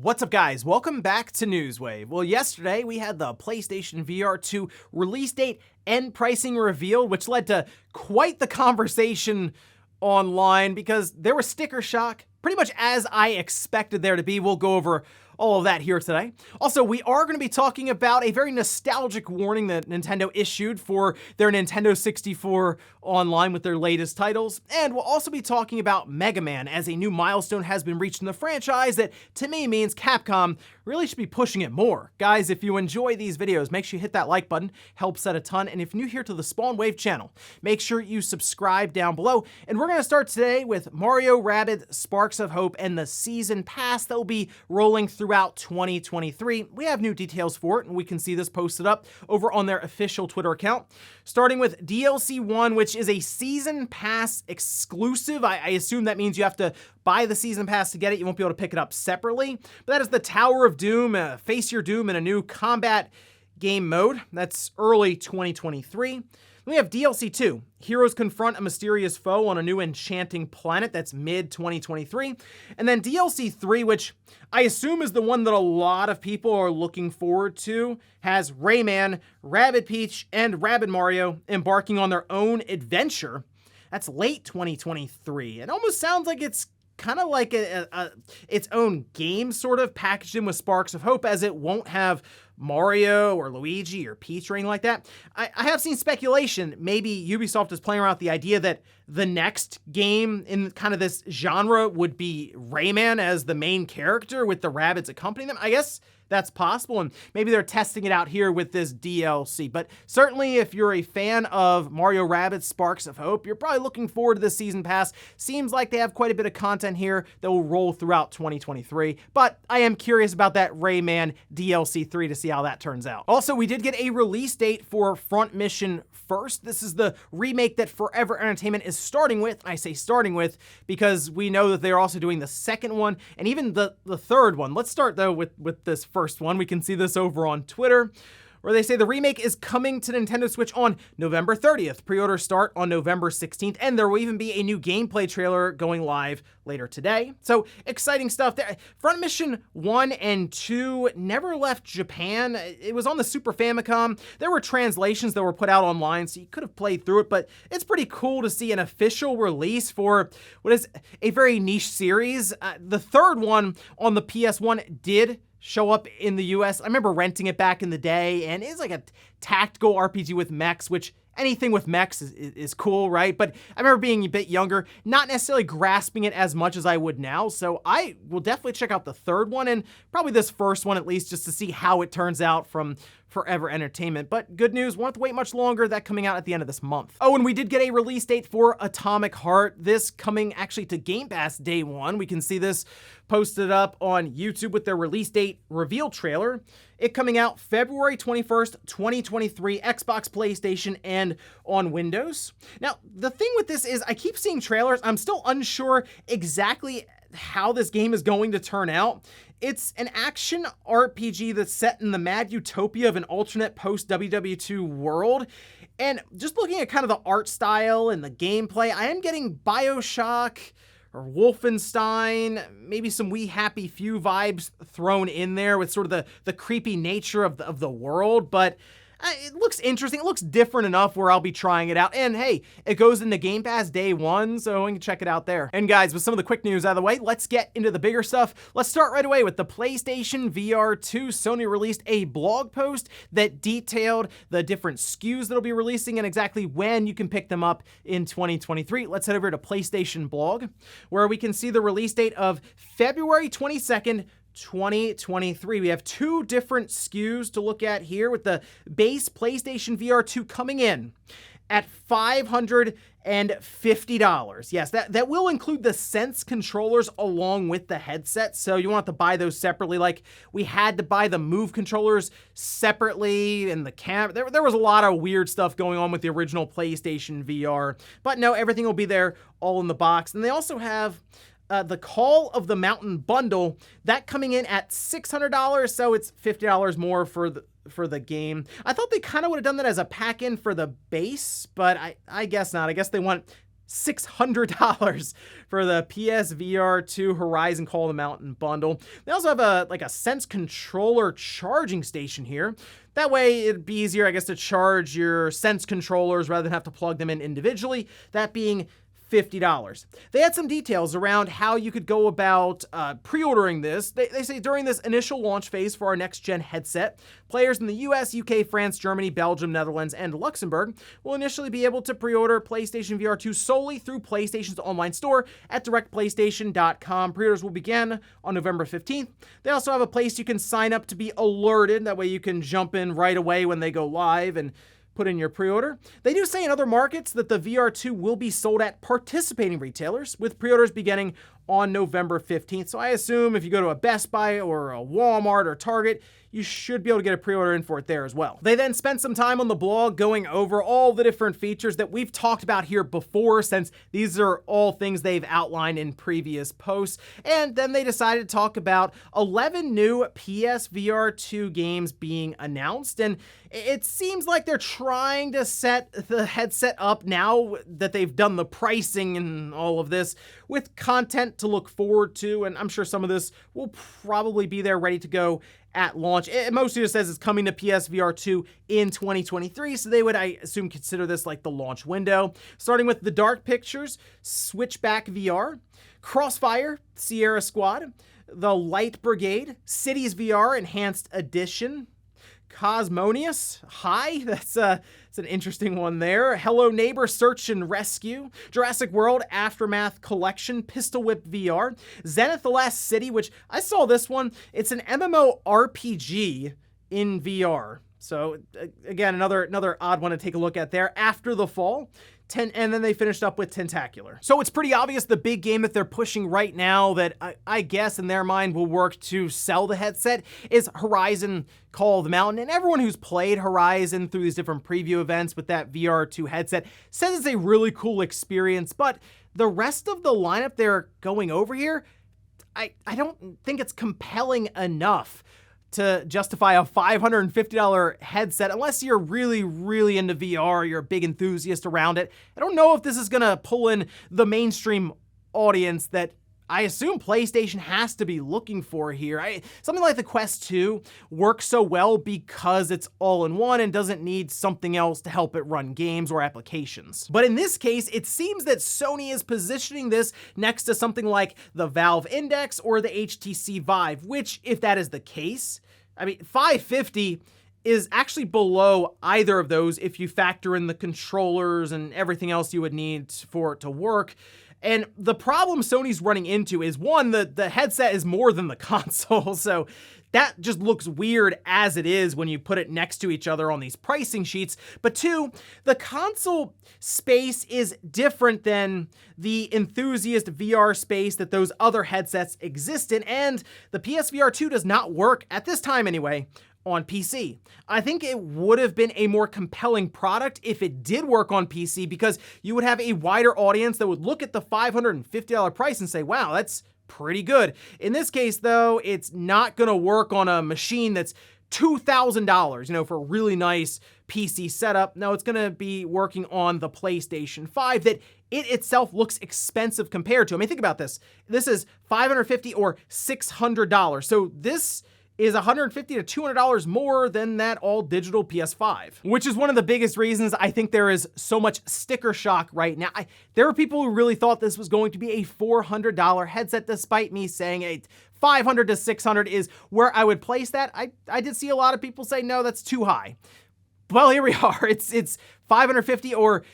What's up, guys? Welcome back to Newswave. Well, yesterday we had the PlayStation VR 2 release date and pricing revealed, which led to quite the conversation online because there was sticker shock, pretty much as I expected there to be. We'll go over all of that here today. Also, we are going to be talking about a very nostalgic warning that Nintendo issued for their Nintendo 64 Online with their latest titles. And we'll also be talking about Mega Man, as a new milestone has been reached in the franchise that, to me, means Capcom really should be pushing it more. Guys, if you enjoy these videos, make sure you hit that like button, helps out a ton. And if you're new here to the Spawn Wave channel, make sure you subscribe down below. And we're going to start today with Mario Rabbids Sparks of Hope and the Season Pass that will be rolling throughout 2023. We have new details for it, and we can see this posted up over on their official Twitter account. Starting with DLC 1, which is a Season Pass exclusive. I assume that means you have to buy the Season Pass to get it. You won't be able to pick it up separately. But that is the Tower of Doom, Face Your Doom in a new combat game mode. That's early 2023. We have DLC 2. Heroes confront a mysterious foe on a new enchanting planet. That's mid-2023. And then DLC 3, which I assume is the one that a lot of people are looking forward to, has Rayman, Rabbid Peach, and Rabbid Mario embarking on their own adventure. That's late 2023. It almost sounds like it's kind of like its own game sort of packaged in with Sparks of Hope, as it won't have Mario or Luigi or Peach or anything like that. I have seen speculation, maybe Ubisoft is playing around with the idea that the next game in kind of this genre would be Rayman as the main character with the Rabbids accompanying them. I guess that's possible, and maybe they're testing it out here with this DLC. But certainly, if you're a fan of Mario Rabbids Sparks of Hope, you're probably looking forward to the Season Pass. Seems like they have quite a bit of content here that will roll throughout 2023, but I am curious about that Rayman DLC 3 to see how that turns out. Also, we did get a release date for Front Mission First. This is the remake that Forever Entertainment is starting with. I say starting with because we know that they're also doing the second one and even the third one. Let's start, though, with this first one. We can see this over on Twitter, where they say the remake is coming to Nintendo Switch on November 30th. Pre-orders start on November 16th, and there will even be a new gameplay trailer going live later today. So exciting stuff there. Front Mission 1 and 2 never left Japan. It was on the Super Famicom. There were translations that were put out online, so you could have played through it, but it's pretty cool to see an official release for what is a very niche series. The third one on the PS1 did show up in the US. I remember renting it back in the day, and it's like a tactical RPG with mechs, which anything with mechs is cool, right? But I remember being a bit younger, not necessarily grasping it as much as I would now, so I will definitely check out the third one, and probably this first one at least, just to see how it turns out from Forever Entertainment. But good news, won't have to wait much longer. That coming out at the end of this month. Oh, and we did get a release date for Atomic Heart. This coming actually to Game Pass day one. We can see this posted up on YouTube with their release date reveal trailer. It coming out February 21st, 2023, Xbox, PlayStation, and on Windows. Now, the thing with this is I keep seeing trailers. I'm still unsure exactly how this game is going to turn out. It's an action RPG that's set in the mad utopia of an alternate post-WW2 world. And just looking at kind of the art style and the gameplay, I am getting BioShock or Wolfenstein, maybe some We Happy Few vibes thrown in there with sort of the creepy nature of the world. But it looks interesting. It looks different enough where I'll be trying it out. And hey, it goes into Game Pass day one, so you can check it out there. And guys, with some of the quick news out of the way, let's get into the bigger stuff. Let's start right away with the PlayStation VR 2. Sony released a blog post that detailed the different SKUs that'll be releasing and exactly when you can pick them up in 2023. Let's head over to PlayStation blog, where we can see the release date of February 22nd, 2023. We have two different SKUs to look at here, with the base PlayStation VR 2 coming in at $550. Yes, that will include the Sense controllers along with the headset, so you won't have to buy those separately like we had to buy the Move controllers separately, and the camera. There was a lot of weird stuff going on with the original PlayStation VR, but no, everything will be there all in the box. And they also have the Call of the Mountain bundle, that coming in at $600, so it's $50 more for the game. I thought they kind of would have done that as a pack-in for the base, but I guess not. I guess they want $600 for the PSVR 2 Horizon Call of the Mountain bundle. They also have a Sense controller charging station here. That way it'd be easier, I guess, to charge your Sense controllers rather than have to plug them in individually. That being $50. They had some details around how you could go about pre-ordering this. They say during this initial launch phase for our next-gen headset, players in the US, UK, France, Germany, Belgium, Netherlands, and Luxembourg will initially be able to pre-order PlayStation VR 2 solely through PlayStation's online store at directplaystation.com. Pre-orders will begin on November 15th. They also have a place you can sign up to be alerted. That way you can jump in right away when they go live and put in your pre-order. They do say in other markets that the VR2 will be sold at participating retailers, with pre-orders beginning on November 15th. So I assume if you go to a Best Buy or a Walmart or Target, you should be able to get a pre-order in for it there as well. They then spent some time on the blog going over all the different features that we've talked about here before, since these are all things they've outlined in previous posts. And then they decided to talk about 11 new PSVR 2 games being announced. And it seems like they're trying to set the headset up now that they've done the pricing and all of this with content to look forward to. And I'm sure some of this will probably be there ready to go at launch. It mostly just says it's coming to PSVR 2 in 2023, so they would, I assume, consider this like the launch window. Starting with the Dark Pictures Switchback VR, Crossfire Sierra Squad, The Light Brigade, Cities VR Enhanced Edition, Cosmonius High, that's an interesting one there. Hello Neighbor Search and Rescue, Jurassic World Aftermath Collection, Pistol Whip VR, Zenith The Last City, which I saw this one. It's an MMORPG in VR. So again, another odd one to take a look at there. After the Fall. And then they finished up with Tentacular. So it's pretty obvious the big game that they're pushing right now that I guess in their mind will work to sell the headset is Horizon Call of the Mountain. And everyone who's played Horizon through these different preview events with that VR2 headset says it's a really cool experience, but the rest of the lineup they're going over here, I don't think it's compelling enough to justify a $550 headset unless you're really, really into VR, you're a big enthusiast around it. I don't know if this is gonna pull in the mainstream audience that I assume PlayStation has to be looking for here. Something like the Quest 2 works so well because it's all-in-one and doesn't need something else to help it run games or applications. But in this case, it seems that Sony is positioning this next to something like the Valve Index or the HTC Vive, which, if that is the case, I mean, $550 is actually below either of those if you factor in the controllers and everything else you would need for it to work. And the problem Sony's running into is, one, the headset is more than the console, so that just looks weird as it is when you put it next to each other on these pricing sheets. But two, the console space is different than the enthusiast VR space that those other headsets exist in, and the PSVR 2 does not work, at this time anyway, on PC. I think it would have been a more compelling product if it did work on PC, because you would have a wider audience that would look at the $550 price and say, wow, that's pretty good. In this case, though, it's not gonna work on a machine that's $2,000, for a really nice PC setup. No, it's gonna be working on the PlayStation 5 that it itself looks expensive compared to. I mean, think about this. This is $550 or $600. So this is $150 to $200 more than that all-digital PS5, which is one of the biggest reasons I think there is so much sticker shock right now. There are people who really thought this was going to be a $400 headset, despite me saying a $500 to $600 is where I would place that. I did see a lot of people say, no, that's too high. Well, here we are. It's $550 or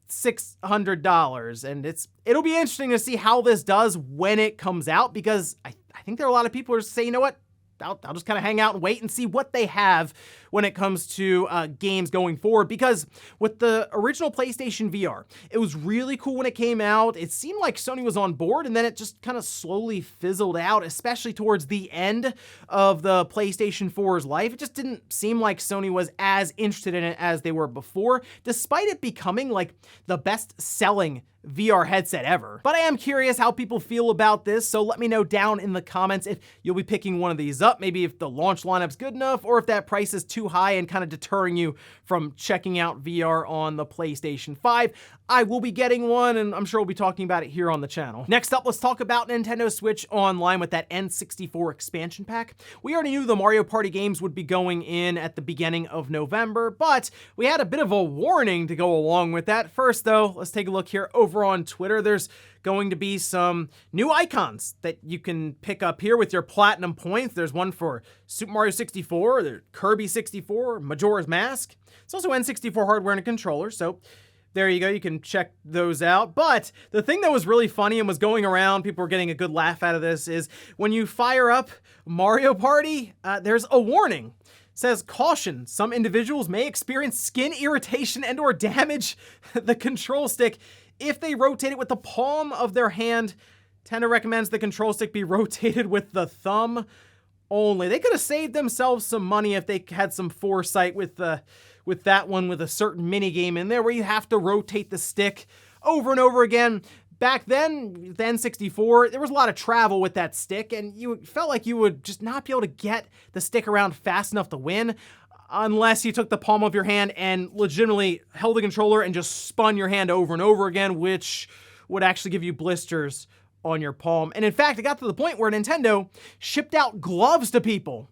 $600, and it'll be interesting to see how this does when it comes out, because I think there are a lot of people who are saying, you know what? I'll just kind of hang out and wait and see what they have when it comes to games going forward. Because with the original PlayStation VR, it was really cool when it came out. It seemed like Sony was on board, and then it just kind of slowly fizzled out, especially towards the end of the PlayStation 4's life. It just didn't seem like Sony was as interested in it as they were before, despite it becoming like the best-selling VR headset ever. But I am curious how people feel about this, so let me know down in the comments if you'll be picking one of these up, maybe if the launch lineup's good enough, or if that price is too high and kind of deterring you from checking out VR on the PlayStation 5. I will be getting one, and I'm sure we'll be talking about it here on the channel. Next up, let's talk about Nintendo Switch Online with that N64 expansion pack. We already knew the Mario Party games would be going in at the beginning of November, but we had a bit of a warning to go along with that. First, though, let's take a look here over on Twitter. There's going to be some new icons that you can pick up here with your platinum points. There's one for Super Mario 64, there's Kirby 64, Majora's Mask. It's also N64 hardware and a controller, so there you go, you can check those out. But the thing that was really funny and was going around, people were getting a good laugh out of this, is when you fire up Mario Party, there's a warning. It says, caution, some individuals may experience skin irritation and or damage the control stick if they rotate it with the palm of their hand. Nintendo recommends the control stick be rotated with the thumb only. They could have saved themselves some money if they had some foresight with that one, with a certain mini game in there where you have to rotate the stick over and over again. Back then, the N64, there was a lot of travel with that stick, and you felt like you would just not be able to get the stick around fast enough to win unless you took the palm of your hand and legitimately held the controller and just spun your hand over and over again, which would actually give you blisters on your palm. And in fact, it got to the point where Nintendo shipped out gloves to people.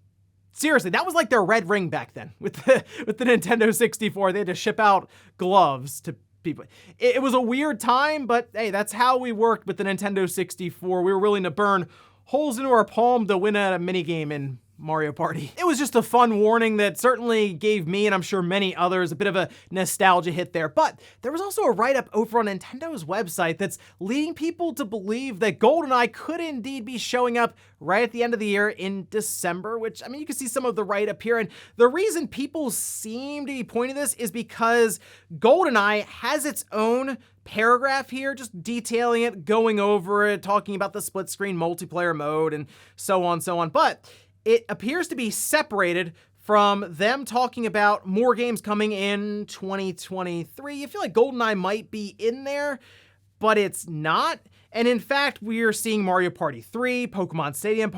Seriously, that was like their red ring back then with the Nintendo 64. They had to ship out gloves to people. It was a weird time, but hey, that's how we worked with the Nintendo 64. We were willing to burn holes into our palm to win at a minigame in Mario Party. It was just a fun warning that certainly gave me, and I'm sure many others, a bit of a nostalgia hit there. But there was also a write-up over on Nintendo's website that's leading people to believe that GoldenEye could indeed be showing up right at the end of the year in December, which, I mean, you can see some of the write-up here. And the reason people seem to be pointing to this is because GoldenEye has its own paragraph here, just detailing it, going over it, talking about the split-screen multiplayer mode, and so on. But it appears to be separated from them talking about more games coming in 2023. You feel like GoldenEye might be in there, but it's not. And in fact, we are seeing Mario Party 3, Pokemon Stadium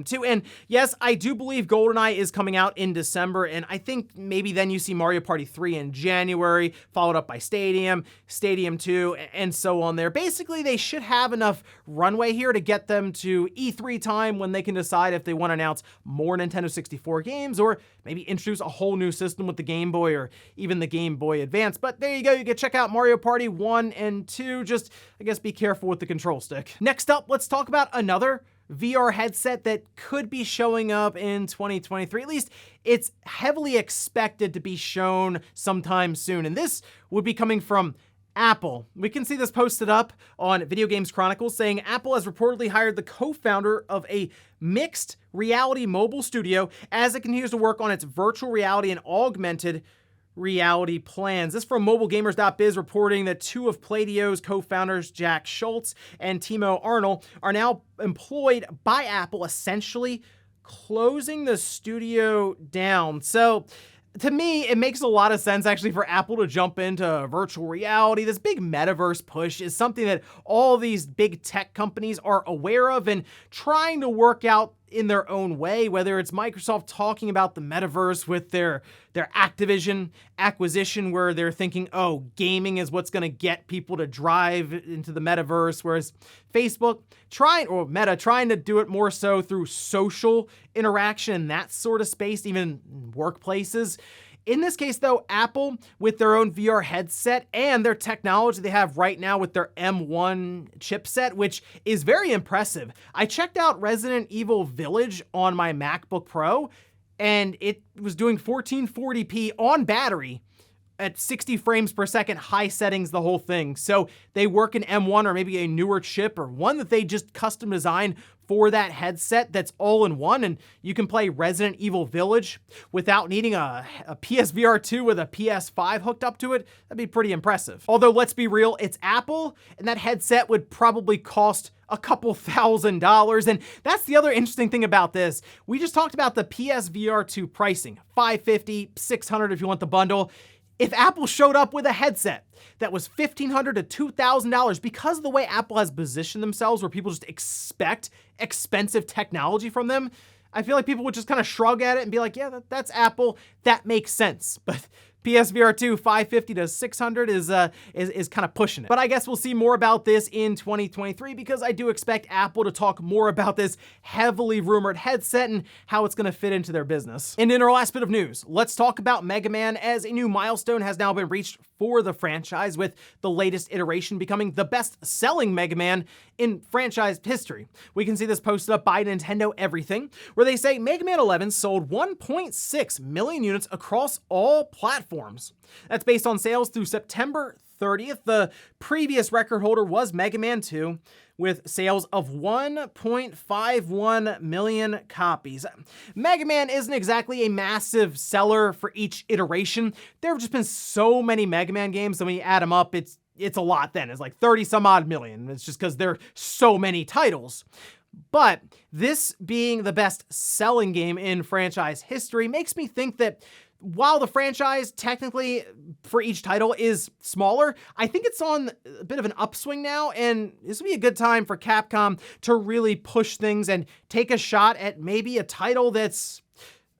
2, and yes, I do believe GoldenEye is coming out in December, and I think maybe then you see Mario Party 3 in January, followed up by Stadium 2, and so on there. Basically, they should have enough runway here to get them to E3 time when they can decide if they want to announce more Nintendo 64 games, or maybe introduce a whole new system with the Game Boy or even the Game Boy Advance. But there you go, you can check out Mario Party 1 and 2, just, I guess, be careful with the control stick. Next up, let's talk about another VR headset that could be showing up in 2023. At least it's heavily expected to be shown sometime soon, and this would be coming from Apple. We can see this posted up on Video Games Chronicles saying Apple has reportedly hired the co-founder of a mixed reality mobile studio as it continues to work on its virtual reality and augmented reality plans. This from mobilegamers.biz reporting that two of Playdeo's co-founders, Jack Schultz and Timo Arnold, are now employed by Apple, essentially closing the studio down. So to me, it makes a lot of sense actually for Apple to jump into virtual reality. This big metaverse push is something that all these big tech companies are aware of and trying to work out in their own way, whether it's Microsoft talking about the metaverse with their Activision acquisition, where they're thinking, oh, gaming is what's going to get people to drive into the metaverse, whereas Facebook Meta trying to do it more so through social interaction and that sort of space, even workplaces. In this case, though, Apple, with their own VR headset and their technology they have right now with their M1 chipset, which is very impressive. I checked out Resident Evil Village on my MacBook Pro, and it was doing 1440p on battery at 60 frames per second, high settings, the whole thing. So they work in M1 or maybe a newer chip or one that they just custom designed for that headset that's all in one, and you can play Resident Evil Village without needing a PSVR 2 with a PS5 hooked up to it. That'd be pretty impressive. Although, let's be real, it's Apple, and that headset would probably cost a couple $1,000s. And that's the other interesting thing about this. We just talked about the PSVR 2 pricing, $550, $600 if you want the bundle. If Apple showed up with a headset that was $1,500 to $2,000 because of the way Apple has positioned themselves where people just expect expensive technology from them, I feel like people would just kind of shrug at it and be like, yeah, that's Apple. That makes sense. But PSVR 2 $550 to $600 is kind of pushing it. But I guess we'll see more about this in 2023 because I do expect Apple to talk more about this heavily rumored headset and how it's going to fit into their business. And in our last bit of news, let's talk about Mega Man, as a new milestone has now been reached for the franchise, with the latest iteration becoming the best-selling Mega Man in franchise history. We can see this posted up by Nintendo Everything, where they say Mega Man 11 sold 1.6 million units across all platforms. That's based on sales through September 30th. The previous record holder was Mega Man 2, with sales of 1.51 million copies. Mega Man isn't exactly a massive seller for each iteration. There have just been so many Mega Man games that when you add them up, it's a lot then. It's like 30 some odd million. It's just because there are so many titles. But this being the best selling game in franchise history makes me think that while the franchise technically for each title is smaller, I think it's on a bit of an upswing now, and this would be a good time for Capcom to really push things and take a shot at maybe a title that's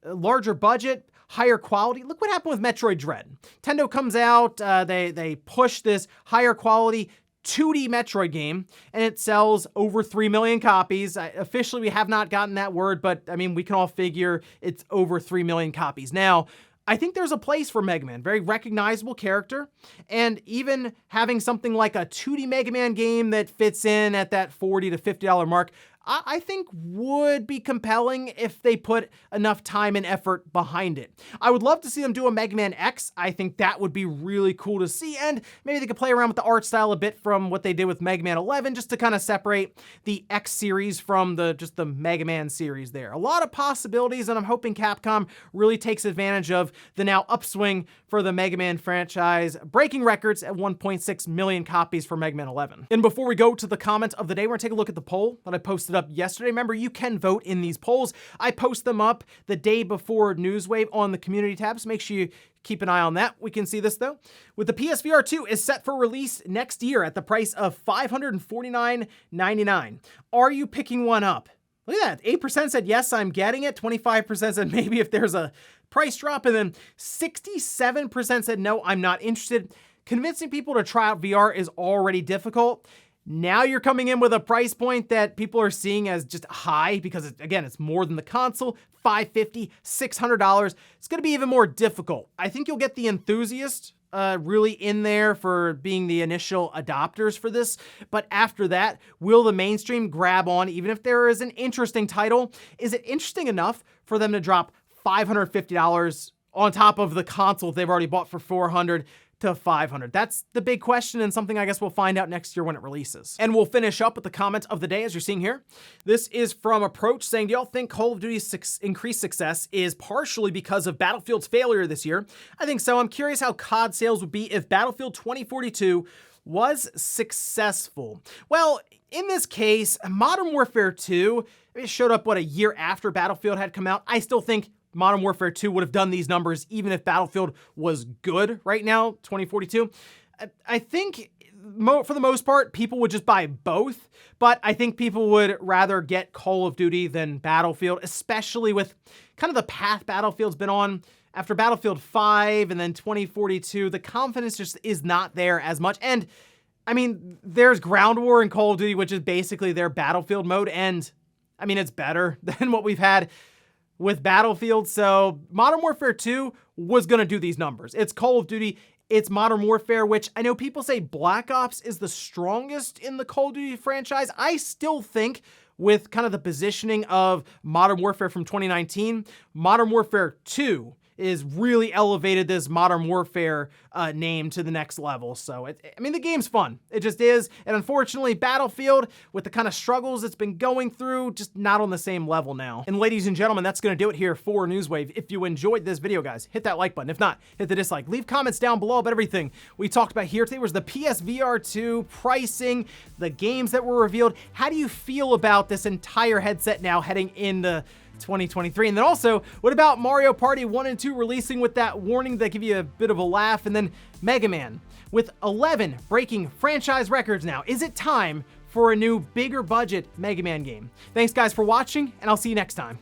a larger budget, higher quality. Look what happened with Metroid Dread. Nintendo comes out, they push this higher quality 2D Metroid game, and it sells over 3 million copies. Officially, we have not gotten that word, but I mean, we can all figure it's over 3 million copies. Now, I think there's a place for Mega Man, very recognizable character, and even having something like a 2D Mega Man game that fits in at that $40 to $50 mark, I think would be compelling if they put enough time and effort behind it. I would love to see them do a Mega Man X. I think that would be really cool to see, and maybe they could play around with the art style a bit from what they did with Mega Man 11, just to kind of separate the X series from just the Mega Man series there. A lot of possibilities, and I'm hoping Capcom really takes advantage of the now upswing for the Mega Man franchise, breaking records at 1.6 million copies for Mega Man 11. And before we go to the comment of the day, we're gonna take a look at the poll that I posted up yesterday. Remember, you can vote in these polls. I post them up the day before Newswave on the community tab, so make sure you keep an eye on that. We can see this though. With the PSVR 2 is set for release next year at the price of $549.99. Are you picking one up? Look at that. 8% said yes, I'm getting it. 25% said maybe if there's a price drop, and then 67% said no, I'm not interested. Convincing people to try out VR is already difficult. Now you're coming in with a price point that people are seeing as just high because, again, it's more than the console, $550, $600. It's going to be even more difficult. I think you'll get the enthusiast really in there for being the initial adopters for this. But after that, will the mainstream grab on, even if there is an interesting title? Is it interesting enough for them to drop $550 on top of the console they've already bought for $400 to $500? That's the big question, and something I guess we'll find out next year when it releases. And we'll finish up with the comment of the day, as you're seeing here. This is from Approach, saying, do y'all think Call of Duty's increased success is partially because of Battlefield's failure this year? I think so. I'm curious how COD sales would be if Battlefield 2042 was successful. Well, in this case, Modern Warfare 2, it showed up, a year after Battlefield had come out. I still think Modern Warfare 2 would have done these numbers even if Battlefield was good right now, 2042. I think for the most part, people would just buy both, but I think people would rather get Call of Duty than Battlefield, especially with kind of the path Battlefield's been on. After Battlefield 5 and then 2042, the confidence just is not there as much. And I mean, there's Ground War in Call of Duty, which is basically their Battlefield mode, and I mean, it's better than what we've had with Battlefield. So Modern Warfare 2 was going to do these numbers. It's Call of Duty, it's Modern Warfare, which I know people say Black Ops is the strongest in the Call of Duty franchise. I still think with kind of the positioning of Modern Warfare from 2019, Modern Warfare 2 is really elevated this Modern Warfare name to the next level. So, I mean, the game's fun. It just is. And unfortunately, Battlefield, with the kind of struggles it's been going through, just not on the same level now. And ladies and gentlemen, that's going to do it here for Newswave. If you enjoyed this video, guys, hit that like button. If not, hit the dislike. Leave comments down below about everything we talked about here today. Was the PSVR 2, pricing, the games that were revealed. How do you feel about this entire headset now heading into 2023. And then also, what about Mario Party 1 and 2 releasing with that warning that give you a bit of a laugh? And then Mega Man, with 11 breaking franchise records now. Is it time for a new, bigger budget Mega Man game? Thanks guys for watching, and I'll see you next time.